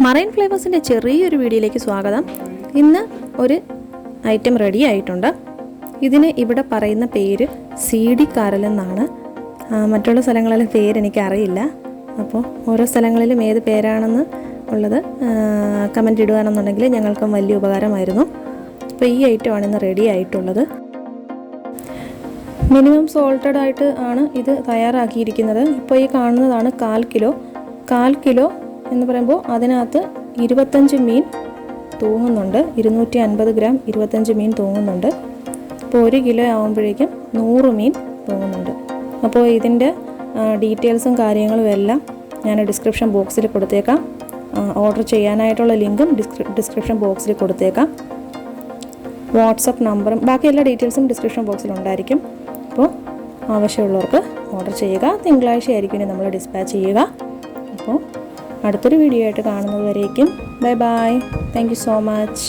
Marine ഫ്ലേവേഴ്സിൻ്റെ ചെറിയൊരു വീഡിയോയിലേക്ക് സ്വാഗതം. ഇന്ന് ഒരു ഐറ്റം റെഡി ആയിട്ടുണ്ട്. ഇതിന് ഇവിടെ പറയുന്ന പേര് CD കാരലെന്നാണ്. മറ്റുള്ള സ്ഥലങ്ങളിലെ പേരെനിക്കറിയില്ല. അപ്പോൾ ഓരോ സ്ഥലങ്ങളിലും ഏത് പേരാണെന്ന് ഉള്ളത് കമൻറ്റ് ഇടുകയാണെന്നുണ്ടെങ്കിൽ ഞങ്ങൾക്കും വലിയ ഉപകാരമായിരുന്നു. അപ്പോൾ ഈ ഐറ്റമാണ് ഇന്ന് റെഡി ആയിട്ടുള്ളത്. മിനിമം സോൾട്ടഡ് ആയിട്ട് ആണ് ഇത് തയ്യാറാക്കിയിരിക്കുന്നത്. ഇപ്പോൾ ഈ കാണുന്നതാണ് 1/4 കിലോ എന്ന് പറയുമ്പോൾ അതിനകത്ത് 25 മീൻ തൂങ്ങുന്നുണ്ട്. 250 ഗ്രാം 25 മീൻ തൂങ്ങുന്നുണ്ട്. അപ്പോൾ 1 കിലോ ആകുമ്പോഴേക്കും 100 മീൻ തൂങ്ങുന്നുണ്ട്. അപ്പോൾ ഇതിൻ്റെ ഡീറ്റെയിൽസും കാര്യങ്ങളും എല്ലാം ഞാൻ ഡിസ്ക്രിപ്ഷൻ ബോക്സിൽ കൊടുത്തേക്കാം. ഓർഡർ ചെയ്യാനായിട്ടുള്ള ലിങ്കും ഡിസ്ക്രിപ്ഷൻ ബോക്സിൽ കൊടുത്തേക്കാം. വാട്സപ്പ് നമ്പറും ബാക്കി എല്ലാ ഡീറ്റെയിൽസും ഡിസ്ക്രിപ്ഷൻ ബോക്സിലുണ്ടായിരിക്കും. അപ്പോൾ ആവശ്യമുള്ളവർക്ക് ഓർഡർ ചെയ്യുക. തിങ്കളാഴ്ച ആയിരിക്കും ഇനി നമ്മൾ ഡിസ്പാച്ച് ചെയ്യുക. അപ്പോൾ അടുത്തൊരു വീഡിയോ ആയിട്ട് കാണുന്നത് വരേക്കും bye bye. Thank you so much.